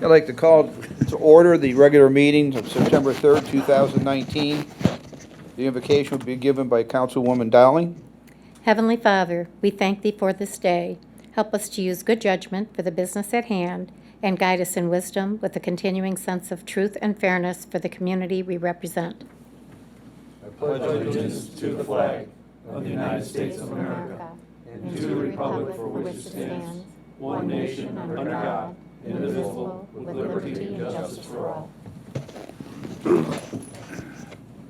I'd like to call to order the regular meetings of September 3rd, 2019. The invocation will be given by Councilwoman Dowling. Heavenly Father, we thank Thee for this day. Help us to use good judgment for the business at hand and guide us in wisdom with a continuing sense of truth and fairness for the community we represent. I pledge allegiance to the flag of the United States of America and to the republic for which it stands, one nation under God, indivisible, with liberty and justice for all.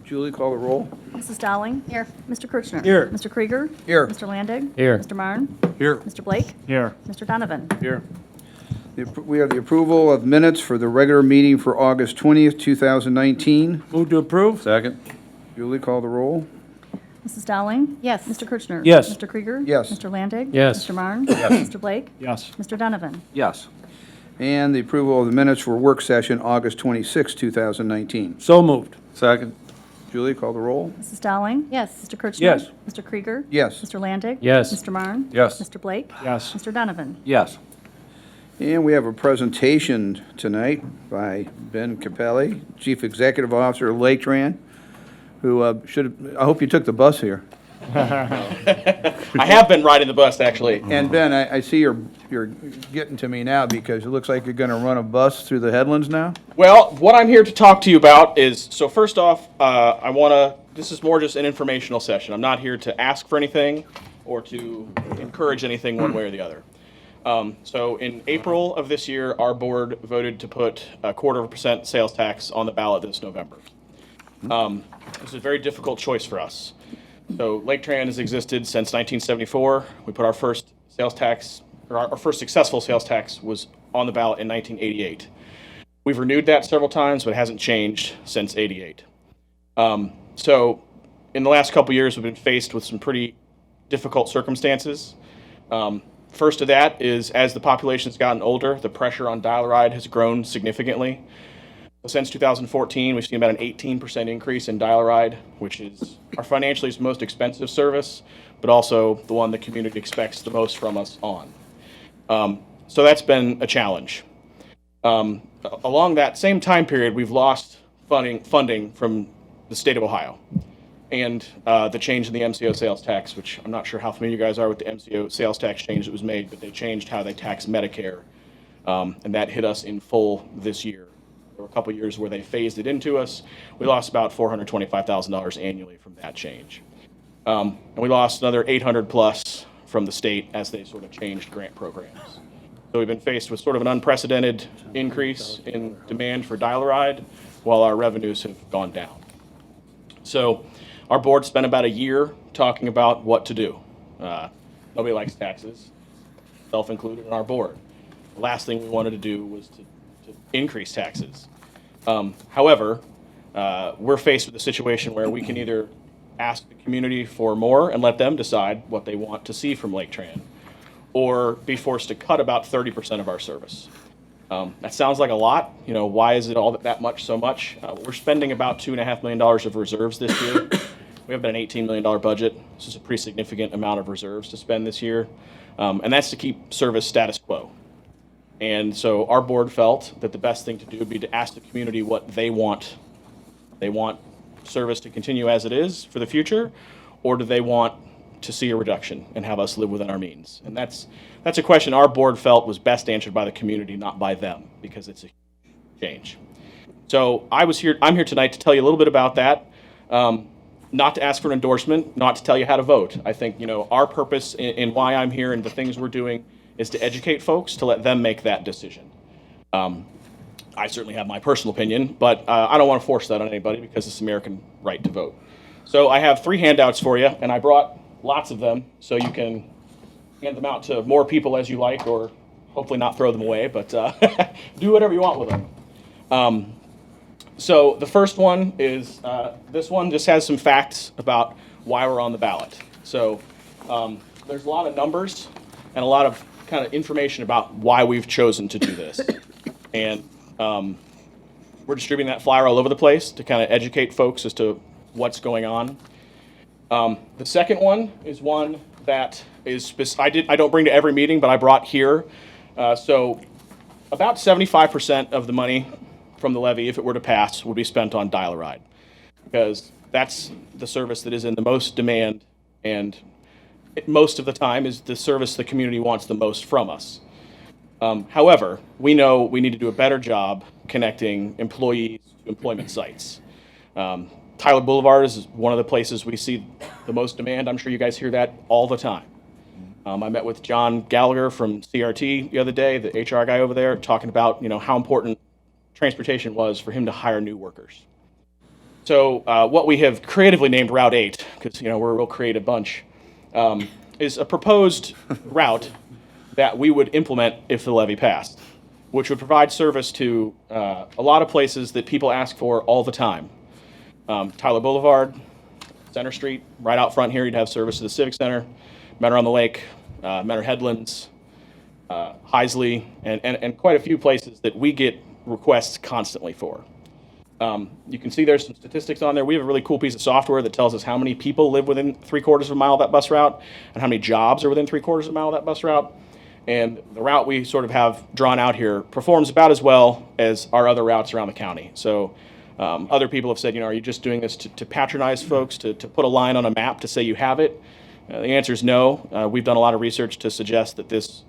Julie, call the roll. Mrs. Dowling? Here. Mr. Kirchner? Here. Mr. Krieger? Here. Mr. Landig? Here. Mr. Marne? Here. Mr. Blake? Here. Mr. Donovan? Here. We have the approval of minutes for the regular meeting for August 20th, 2019. Move to approve. Second. Julie, call the roll. Mrs. Dowling? Yes. Mr. Kirchner? Yes. Mr. Krieger? Yes. Mr. Landig? Yes. Mr. Marne? Yes. Mr. Blake? Yes. Mr. Donovan? Yes. And the approval of the minutes for work session August 26th, 2019. So moved. Second. Julie, call the roll. Mrs. Dowling? Yes. Mr. Kirchner? Yes. Mr. Krieger? Yes. Mr. Landig? Yes. Mr. Marne? Yes. Mr. Blake? Yes. Mr. Donovan? Yes. And we have a presentation tonight by Ben Capelli, Chief Executive Officer of Lake Tran, who I hope you took the bus here. I have been riding the bus, actually. And Ben, I see you're getting to me now because it looks like you're going to run a bus through the headlands now? Well, what I'm here to talk to you about is, so first off, this is more just an informational session. I'm not here to ask for anything or to encourage anything one way or the other. So in April of this year, our board voted to put a 0.25% sales tax on the ballot this November. This is a very difficult choice for us. So Lake Tran has existed since 1974. We put our first sales tax, or our first successful sales tax was on the ballot in 1988. We've renewed that several times, but it hasn't changed since '88. So in the last couple years, we've been faced with some pretty difficult circumstances. First of that is, as the population's gotten older, the pressure on dial-a-ride has grown significantly. Since 2014, we've seen about an 18% increase in dial-a-ride, which is our financially most expensive service, but also the one the community expects the most from us on. So that's been a challenge. Along that same time period, we've lost funding from the state of Ohio, and the change in the MCO sales tax, which I'm not sure how familiar you guys are with the MCO sales tax change that was made, but they changed how they tax Medicare, and that hit us in full this year. There were a couple years where they phased it into us. We lost about $425,000 annually from that change. And we lost another 800 plus from the state as they sort of changed grant programs. So we've been faced with sort of an unprecedented increase in demand for dial-a-ride while our revenues have gone down. So our board spent about a year talking about what to do. Nobody likes taxes, self-included in our board. The last thing we wanted to do was to increase taxes. However, we're faced with a situation where we can either ask the community for more and let them decide what they want to see from Lake Tran, or be forced to cut about 30% of our service. That sounds like a lot. You know, why is it all that much so much? We're spending about $2.5 million of reserves this year. We have about an $18 million budget. This is a pretty significant amount of reserves to spend this year. And that's to keep service status quo. And so our board felt that the best thing to do would be to ask the community what they want. They want service to continue as it is for the future, or do they want to see a reduction and have us live within our means? And that's a question our board felt was best answered by the community, not by them, because it's a change. So I'm here tonight to tell you a little bit about that, not to ask for an endorsement, not to tell you how to vote. I think, our purpose in why I'm here and the things we're doing is to educate folks, to let them make that decision. I certainly have my personal opinion, but I don't want to force that on anybody because it's American right to vote. So I have 3 handouts for you, and I brought lots of them so you can hand them out to more people as you like, or hopefully not throw them away, but do whatever you want with them. So the first one is, this one just has some facts about why we're on the ballot. So there's a lot of numbers and a lot of kind of information about why we've chosen to do this. And we're distributing that flyer all over the place to kind of educate folks as to what's going on. The second one is one that is I don't bring to every meeting, but I brought here. So about 75% of the money from the levy, if it were to pass, would be spent on dial-a-ride, because that's the service that is in the most demand, and most of the time is the service the community wants the most from us. However, we know we need to do a better job connecting employees to employment sites. Tyler Boulevard is one of the places we see the most demand. I'm sure you guys hear that all the time. I met with John Gallagher from CRT the other day, the HR guy over there, talking about how important transportation was for him to hire new workers. So what we have creatively named Route 8, because we're a real creative bunch, is a proposed route that we would implement if the levy passed, which would provide service to a lot of places that people ask for all the time. Tyler Boulevard, Center Street, right out front here, you'd have service to the Civic Center, Mentor on the Lake, Mentor Headlands, Heisley, and quite a few places that we get requests constantly for. You can see there's some statistics on there. We have a really cool piece of software that tells us how many people live within 3/4 of a mile of that bus route and how many jobs are within 3/4 of a mile of that bus route. And the route we sort of have drawn out here performs about as well as our other routes around the county. So other people have said, are you just doing this to patronize folks, to put a line on a map to say you have it? The answer is no. We've done a lot of research to suggest that this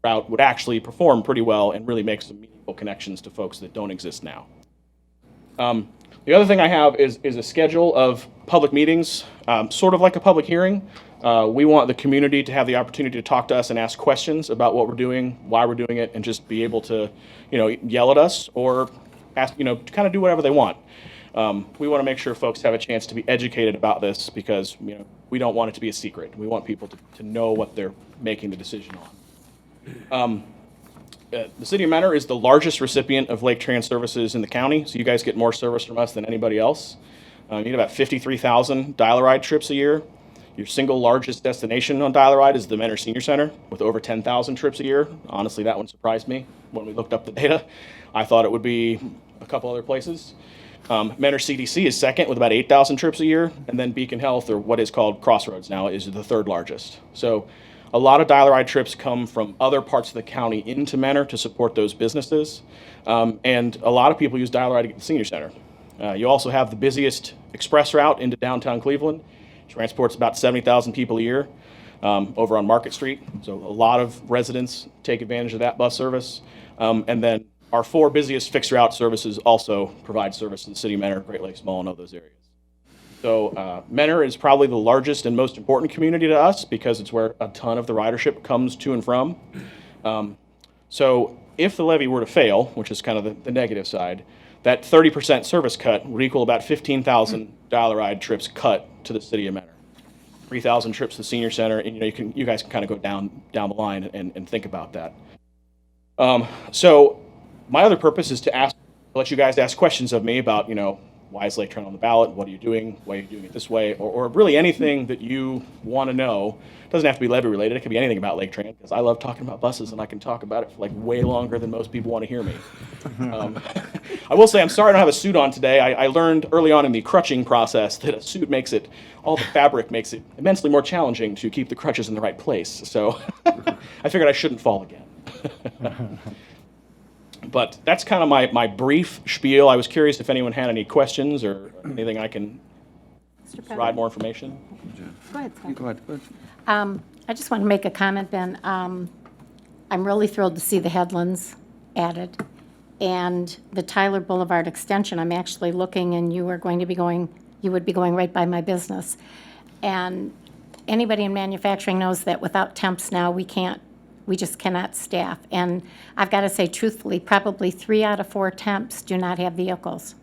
route would actually perform pretty well and really make some meaningful connections to folks that don't exist now. The other thing I have is a schedule of public meetings, sort of like a public hearing. We want the community to have the opportunity to talk to us and ask questions about what we're doing, why we're doing it, and just be able to, yell at us or ask, kind of do whatever they want. We want to make sure folks have a chance to be educated about this because, we don't want it to be a secret. We want people to know what they're making the decision on. The City of Mentor is the largest recipient of Lake Trans services in the county, so you guys get more service from us than anybody else. You get about 53,000 dial-a-ride trips a year. Your single largest destination on dial-a-ride is the Mentor Senior Center with over 10,000 trips a year. Honestly, that one surprised me when we looked up the data. I thought it would be a couple other places. Mentor CDC is second with about 8,000 trips a year, and then Beacon Health, or what is called Crossroads now, is the third largest. So a lot of dial-a-ride trips come from other parts of the county into Mentor to support those businesses, and a lot of people use dial-a-ride to get to the Senior Center. You also have the busiest express route into downtown Cleveland. Transports about 70,000 people a year over on Market Street. So a lot of residents take advantage of that bus service. And then our 4 busiest fixed route services also provide service to the City of Mentor, Great Lakes Mall, and all those areas. So Mentor is probably the largest and most important community to us because it's where a ton of the ridership comes to and from. So if the levy were to fail, which is kind of the negative side, that 30% service cut would equal about 15,000 dial-a-ride trips cut to the City of Mentor. 3,000 trips to the Senior Center, and you guys can kind of go down the line and think about that. So my other purpose is to let you guys ask questions of me about, why is Lake Trent on the ballot? What are you doing? Why are you doing it this way? Or really anything that you want to know. It doesn't have to be levy related. It could be anything about Lake Trent because I love talking about buses and I can talk about it for way longer than most people want to hear me. I will say I'm sorry I don't have a suit on today. I learned early on in the crutching process that a suit all the fabric makes it immensely more challenging to keep the crutches in the right place. So I figured I shouldn't fall again. But that's kind of my brief spiel. I was curious if anyone had any questions or anything I can provide more information. Go ahead, Scott. Go ahead. I just want to make a comment, Ben. I'm really thrilled to see the headlands added. And the Tyler Boulevard extension, I'm actually looking, and you would be going right by my business. And anybody in manufacturing knows that without temps now, we just cannot staff. And I've got to say truthfully, probably 3 out of 4 temps do not have vehicles.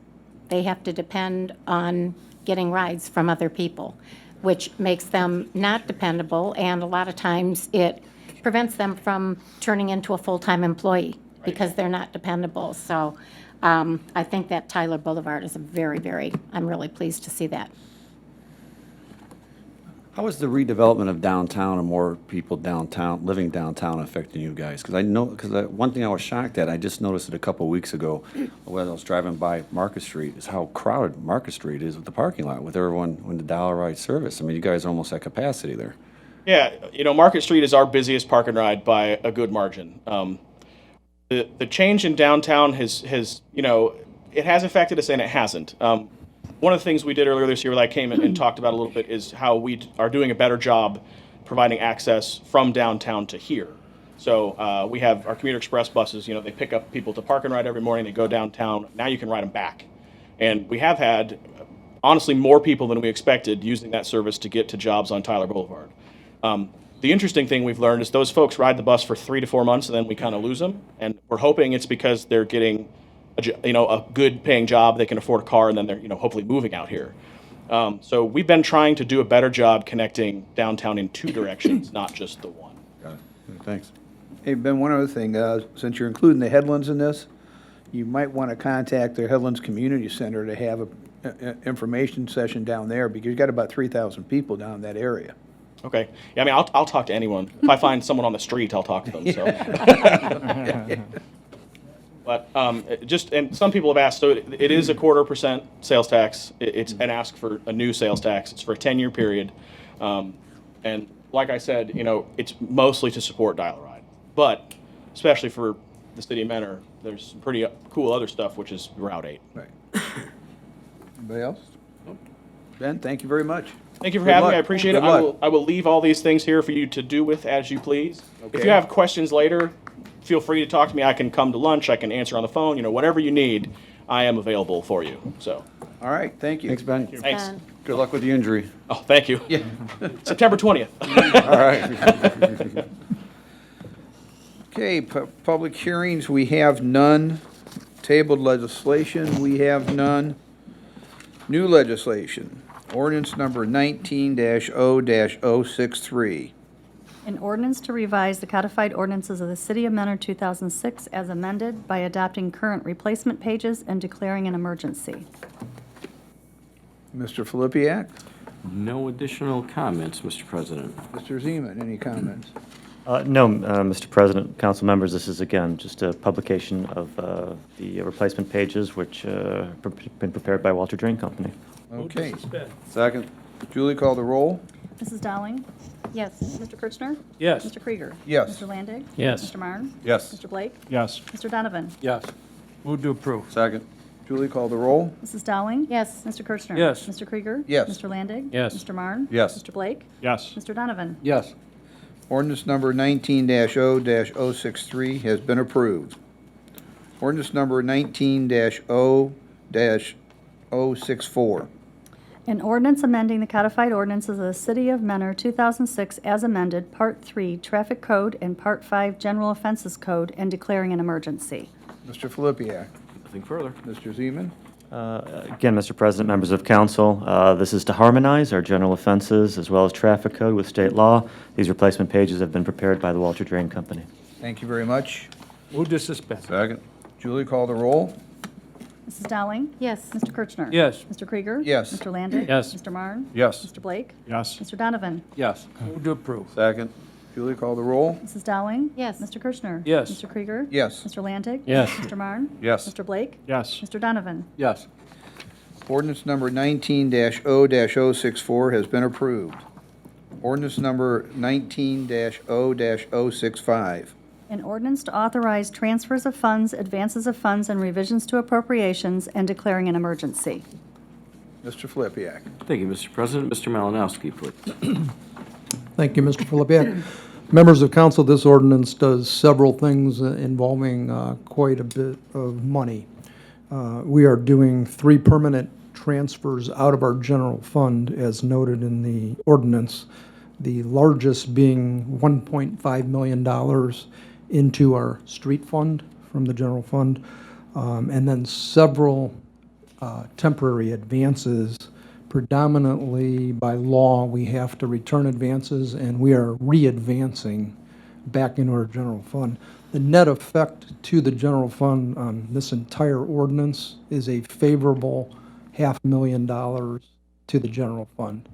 They have to depend on getting rides from other people, which makes them not dependable, and a lot of times it prevents them from turning into a full-time employee because they're not dependable. So I think that Tyler Boulevard is I'm really pleased to see that. How is the redevelopment of downtown and more people living downtown affecting you guys? Because one thing I was shocked at, I just noticed it a couple of weeks ago when I was driving by Market Street, is how crowded Market Street is with the parking lot, with everyone in the dial-a-ride service. I mean, you guys are almost at capacity there. Yeah, Market Street is our busiest park and ride by a good margin. the change in downtown has it has affected us and it hasn't. One of the things we did earlier this year that I came in and talked about a little bit is how we are doing a better job providing access from downtown to here. So we have our commuter express buses, they pick up people to park and ride every morning, they go downtown, now you can ride them back. And we have had, honestly, more people than we expected using that service to get to jobs on Tyler Boulevard. The interesting thing we've learned is those folks ride the bus for 3 to 4 months and then we kind of lose them. And we're hoping it's because they're getting a good paying job, they can afford a car, and then they're hopefully moving out here. So we've been trying to do a better job connecting downtown in 2 directions, not just the one. Got it. Thanks. Hey, Ben, one other thing, since you're including the Headlands in this, you might want to contact the Headlands Community Center to have a information session down there, because you've got about 3,000 people down in that area. Okay. Yeah, I mean, I'll talk to anyone. If I find someone on the street, I'll talk to them. So. But and some people have asked, so it is a 0.25% sales tax. It's an ask for a new sales tax. It's for a 10-year period. And like I said, it's mostly to support Dial-A-Ride. But especially for the city of Mentor, there's some pretty cool other stuff, which is Route 8. Right. Anybody else? Ben, thank you very much. Thank you for Good having luck. me. I appreciate Good it. luck. I will leave all these things here for you to do with as you please. If Okay. you have questions later, feel free to talk to me. I can come to lunch. I can answer on the phone. Whatever you need, I am available for you. So, All right, thank you. Thanks, Ben. thanks. Ben. Good luck with the injury. Oh, thank you. Yeah. September 20th. All right. Okay, public hearings, we have none. Tabled legislation, we have none. New legislation, ordinance number 19-0-063. An ordinance to revise the codified ordinances of the City of Mentor 2006 as amended by adopting current replacement pages and declaring an emergency. Mr. Filipiak, No additional comments, Mr. President. Mr. Zeman, any comments? No, Mr. President, council members, this is again just a publication of the replacement pages, which been prepared by Walter Drain Company. Okay. Second. Julie, call the roll. Mrs. Dowling? Yes. Mr. Kirchner? Yes. Mr. Krieger? Yes. Mr. Landig? Yes. Mr. Marne? Yes. Mr. Blake? Yes. Mr. Donovan? Yes. Move to approve. Second. Julie, call the roll. Mrs. Dowling? Yes. Mr. Kirchner? Yes. Mr. Krieger? Yes. Mr. Landig? Yes. Mr. Marne? Yes. Mr. Blake? Yes. Mr. Donovan? Yes. Ordinance number 19-0-063 has been approved. Ordinance number 19-0-064. An ordinance amending the codified ordinances of the City of Mentor 2006 as amended, Part 3 Traffic Code and Part 5 General Offenses Code, and declaring an emergency. Mr. Filipiak, Nothing further. Mr. Zeman, Again, Mr. President, members of council, this is to harmonize our general offenses as well as traffic code with state law. These replacement pages have been prepared by the Walter Drain Company. thank you very much. Move to suspend. Second. Julie, call the roll. Mrs. Dowling? Yes. Mr. Kirchner? Yes. Mr. Krieger? Yes. Mr. Landig? Yes. Mr. Marne? Yes. Mr. Blake? Yes. Mr. Donovan? Yes. Move to approve. Second. Julie, call the roll. Mrs. Dowling? Yes. Mr. Kirchner? Yes. Mr. Krieger? Yes. Mr. Landig? Yes. Mr. Marne? Yes. Mr. Blake? Yes. Mr. Donovan? Yes. Ordinance number 19-0-064 has been approved. Ordinance number 19-0-065. An ordinance to authorize transfers of funds, advances of funds, and revisions to appropriations, and declaring an emergency. Mr. Filipiak. Thank you, Mr. President. Mr. Malinowski, please. Thank you, Mr. Filipiak. Members of council, this ordinance does several things involving quite a bit of money. We are doing 3 permanent transfers out of our general fund, as noted in the ordinance, the largest being $1.5 million into our street fund from the general fund, and then several temporary advances. Predominantly by law, we have to return advances, and we are re-advancing back into our general fund. The net effect to the general fund on this entire ordinance is a favorable $500,000 to the general fund.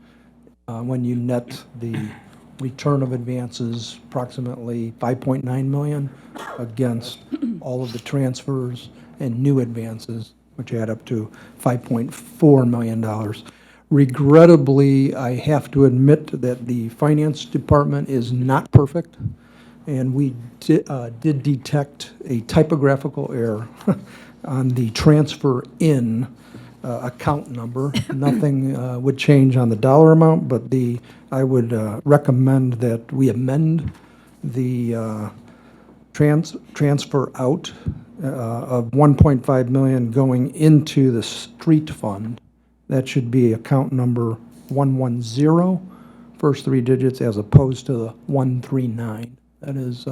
When you net the return of advances, approximately $5.9 million, against all of the transfers and new advances, which add up to $5.4 million. Regrettably, I have to admit that the finance department is not perfect, and we did detect a typographical error on the transfer in account number. Nothing would change on the dollar amount, but I would recommend that we amend the transfer out of 1.5 million going into the street fund. That should be account number 110, first three digits, as opposed to the 139. That is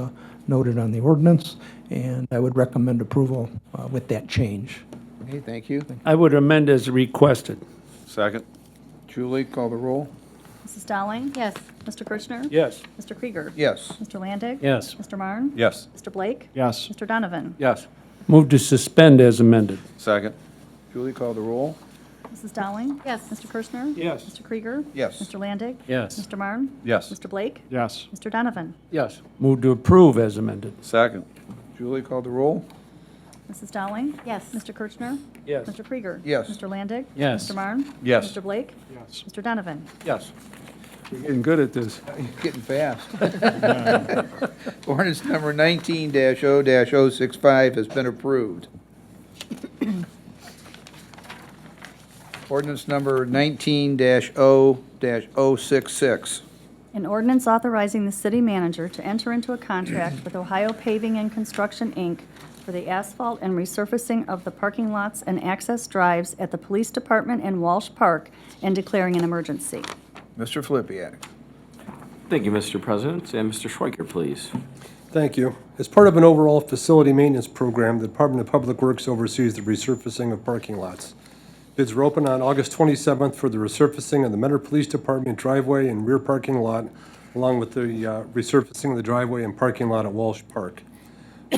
noted on the ordinance, and I would recommend approval with that change. Okay, thank you. I would amend as requested. Second? Julie, call the roll. Mrs. Dowling? Yes. Mr. Kirchner? Yes. Mr. Krieger? Yes. Mr. Landig? Yes. Mr. Marne? Yes. Mr. Blake? Yes. Mr. Donovan? Yes. Move to suspend as amended. Second? Julie, call the roll. Mrs. Dowling? Yes. Mr. Kirchner? Yes. Mr. Krieger? Yes. Mr. Landig? Yes. Mr. Marne? Yes. Mr. Blake? Yes. Mr. Donovan? Yes. Move to approve as amended. Second? Julie, call the roll. Mrs. Dowling? Yes. Mr. Kirchner? Yes. Mr. Krieger? Yes. Mr. Landig? Yes. Mr. Marne? Yes. Mr. Blake? Yes. Mr. Donovan? Yes. You're getting good at this. You're getting fast. Ordinance number 19-0-065 has been approved. Ordinance number 19-0-066. An ordinance authorizing the city manager to enter into a contract with Ohio Paving and Construction, Inc. for the asphalt and resurfacing of the parking lots and access drives at the Police Department and Walsh Park and declaring an emergency. Mr. Flippia. Thank you, Mr. President. And Mr. Schweiker, please. Thank you. As part of an overall facility maintenance program, the Department of Public Works oversees the resurfacing of parking lots. Bids were opened on August 27th for the resurfacing of the Mentor Police Department driveway and rear parking lot, along with the resurfacing of the driveway and parking lot at Walsh Park.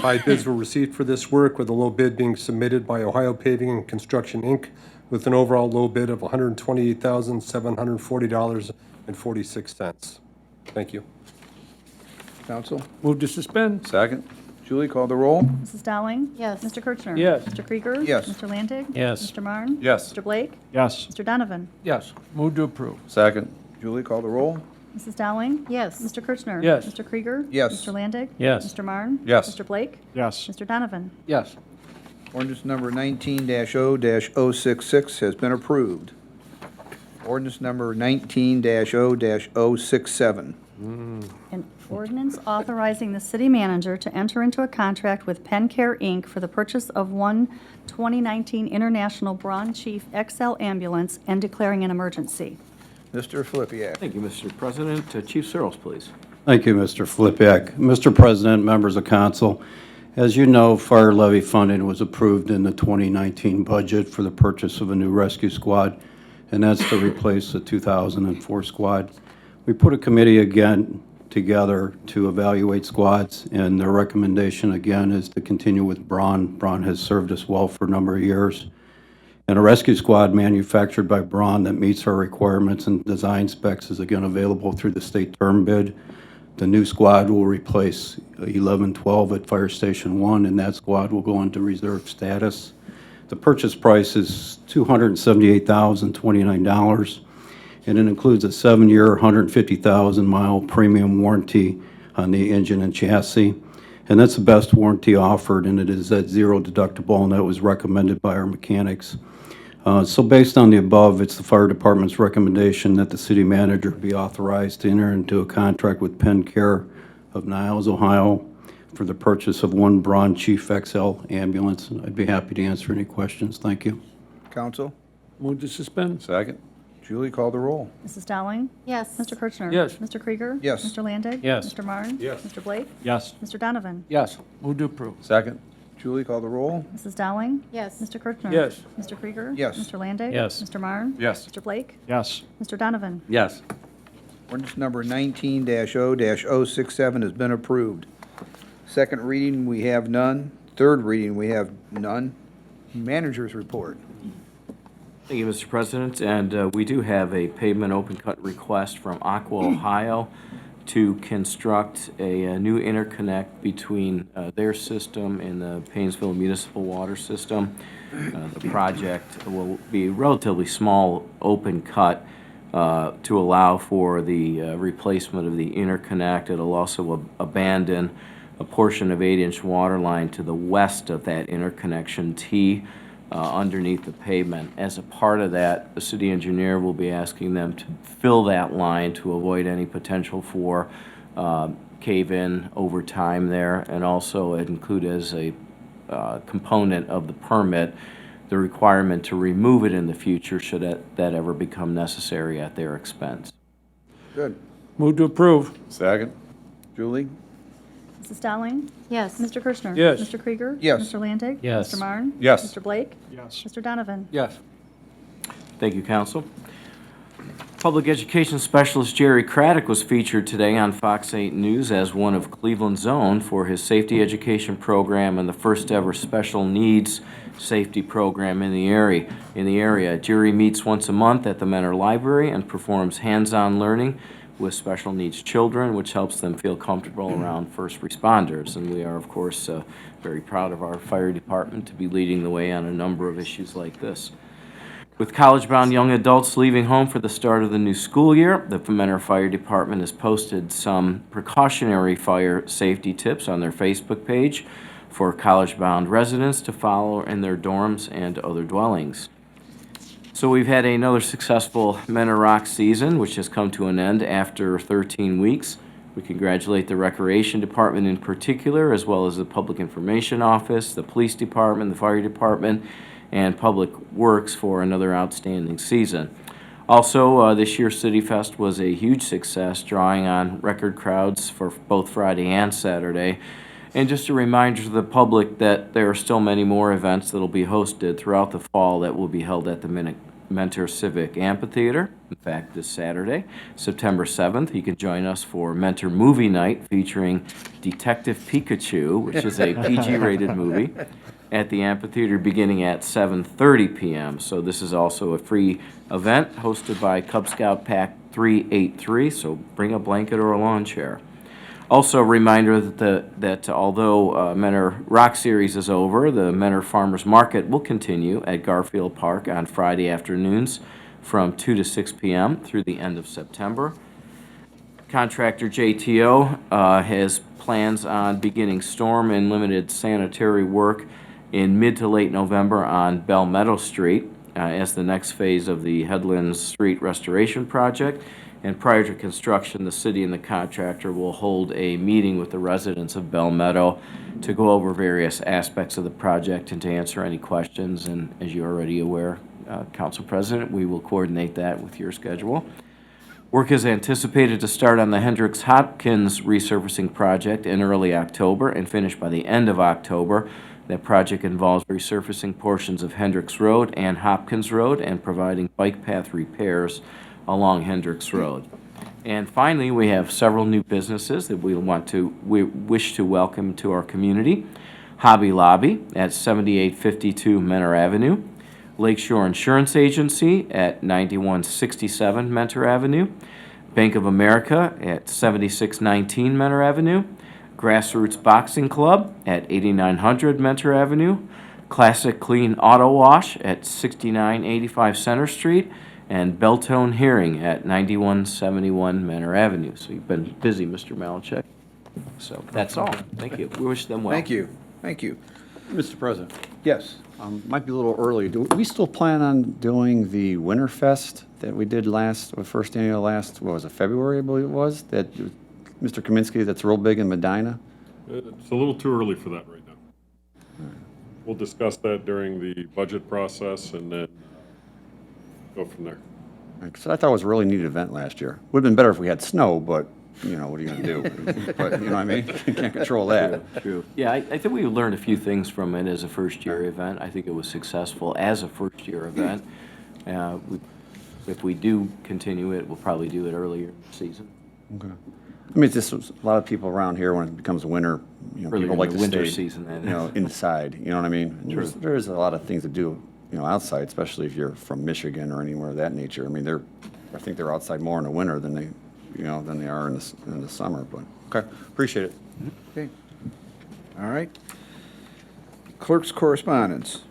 5 bids were received for this work, with the low bid being submitted by Ohio Paving and Construction, Inc., with an overall low bid of $128,740.46. Thank you. Counsel. Move to suspend. Second? Julie, call the roll. Mrs. Dowling? Yes. Mr. Kirchner? Yes. Mr. Krieger? Yes. Mr. Landig? Yes. Mr. Marne? Yes. Mr. Blake? Yes. Mr. Donovan? Yes. Move to approve. Second? Julie, call the roll. Mrs. Dowling? Yes. Mr. Kirchner? Yes. Mr. Krieger? Yes. Mr. Landig? Yes. Mr. Marne? Yes. Mr. Blake? Yes. Mr. Donovan? Yes. Ordinance number 19-0-066 has been approved. Ordinance number 19-0-067. An ordinance authorizing the city manager to enter into a contract with PennCare, Inc. for the purchase of one 2019 International Braun Chief XL ambulance and declaring an emergency. Mr. Flippia. Thank you, Mr. President. Chief Searles, please. Thank you, Mr. Flipiak. Mr. President, members of council, as you know, fire levy funding was approved in the 2019 budget for the purchase of a new rescue squad, and that's to replace the 2004 squad. We put a committee again together to evaluate squads, and their recommendation again is to continue with Braun. Braun has served us well for a number of years. And a rescue squad manufactured by Braun that meets our requirements and design specs is again available through the state term bid. The new squad will replace 1112 at Fire Station 1, and that squad will go into reserve status. The purchase price is $278,029, and it includes a 7-year, 150,000-mile premium warranty on the engine and chassis. And that's the best warranty offered, and it is at zero deductible, and that was recommended by our mechanics. So based on the above, it's the fire department's recommendation that the city manager be authorized to enter into a contract with PennCare of Niles, Ohio, for the purchase of one Braun Chief XL ambulance. And I'd be happy to answer any questions. Thank you. Counsel. Move to suspend. Second? Julie, call the roll. Mrs. Dowling? Yes. Mr. Kirchner? Yes. Mr. Krieger? Yes. Mr. Landig? Yes. Mr. Marne? Yes. Mr. Blake? Yes. Mr. Donovan? Yes. Move to approve. Second? Julie, call the roll. Mrs. Dowling? Yes. Mr. Kirchner? Yes. Mr. Krieger? Yes. Mr. Landig? Yes. Mr. Marne? Yes. Mr. Blake? Yes. Mr. Donovan? Yes. Ordinance number 19-0-067 has been approved. Second reading, we have none. Third reading, we have none. Manager's report. Thank you, Mr. President. And we do have a pavement open cut request from Aqua, Ohio to construct a new interconnect between their system and the Painesville Municipal Water System. The project will be a relatively small open cut to allow for the replacement of the interconnect. It'll also abandon a portion of 8-inch water line to the west of that interconnection T underneath the pavement. As a part of that, the city engineer will be asking them to fill that line to avoid any potential for cave-in over time there, and also include as a component of the permit the requirement to remove it in the future should that ever become necessary at their expense. Good. Move to approve. Second? Julie? Mrs. Dowling? Yes. Mr. Kirschner? Yes. Mr. Krieger? Yes. Mr. Landig? Yes. Mr. Marne? Yes. Mr. Blake? Yes. Mr. Donovan? Yes. Thank you, Council. Public Education Specialist Jerry Craddock was featured today on Fox 8 News as one of Cleveland's own for his safety education program and the first ever special needs safety program in the area. Jerry meets once a month at the Mentor Library and performs hands-on learning with special needs children, which helps them feel comfortable around first responders. And we are, of course, very proud of our fire department to be leading the way on a number of issues like this. With college-bound young adults leaving home for the start of the new school year, the Mentor Fire Department has posted some precautionary fire safety tips on their Facebook page for college-bound residents to follow in their dorms and other dwellings. So we've had another successful Mentor Rock season, which has come to an end after 13 weeks. We congratulate the Recreation Department in particular, as well as the Public Information Office, the Police Department, the Fire Department, and Public Works for another outstanding season. Also, this year's City Fest was a huge success, drawing on record crowds for both Friday and Saturday. And just a reminder to the public that there are still many more events that will be hosted throughout the fall that will be held at the Mentor Civic Amphitheater. In fact, this Saturday, September 7th, you can join us for Mentor Movie Night featuring Detective Pikachu, which is a PG-rated movie, at the amphitheater beginning at 7:30 p.m. So this is also a free event hosted by Cub Scout Pack 383, so bring a blanket or a lawn chair. Also a reminder that although Mentor Rock Series is over, the Mentor Farmers Market will continue at Garfield Park on Friday afternoons from 2 to 6 p.m. through the end of September. Contractor JTO has plans on beginning storm and limited sanitary work in mid to late November on Bell Meadow Street as the next phase of the Headlands Street Restoration Project. And prior to construction, the city and the contractor will hold a meeting with the residents of Bell Meadow to go over various aspects of the project and to answer any questions. And as you're already aware, Council President, we will coordinate that with your schedule. Work is anticipated to start on the Hendricks Hopkins resurfacing project in early October and finish by the end of October. That project involves resurfacing portions of Hendricks Road and Hopkins Road and providing bike path repairs along Hendricks Road. And finally, we have several new businesses that we wish to welcome to our community. Hobby Lobby at 7852 Mentor Avenue, Lakeshore Insurance Agency at 9167 Mentor Avenue, Bank of America at 7619 Mentor Avenue, Grassroots Boxing Club at 8900 Mentor Avenue, Classic Clean Auto Wash at 6985 Center Street, and Beltone Hearing at 9171 Mentor Avenue. So you've been busy, Mr. Malinchek. So that's all. Thank you. We wish them well. Thank you. Thank you. Mr. President, Yes. might be a little early. Do we still plan on doing the Winterfest that we did first annual what was it, February, I believe it was? That Mr. Kaminsky, that's real big in Medina? It's a little too early for that right now. We'll discuss that during the budget process and then go from there. So I thought it was a really neat event last year. Would have been better if we had snow, but, you know, what are you going to do? But, you know what I mean? You can't control that. True. Yeah, I think we learned a few things from it as a first-year event. I think it was successful as a first-year event. If we do continue it, we'll probably do it earlier in the season. Okay. I mean, it's just a lot of people around here when it becomes winter, you know, Earlier people in like the to winter stay, season, that you know, is. inside, you know what I mean? And True. There's a lot of things to do, you know, outside, especially if you're from Michigan or anywhere of that nature. I mean, I think they're outside more in the winter than they are in the summer, but, okay, appreciate it. Okay. All right. Clerk's correspondence.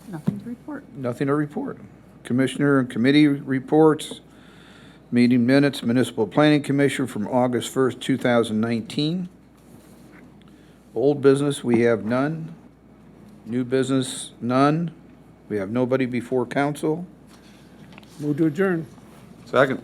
Nothing to report. Nothing to report. Commissioner and committee reports. Meeting minutes, Municipal Planning Commission from August 1st, 2019. Old business, we have none. New business, none. We have nobody before council. Move to adjourn. Second.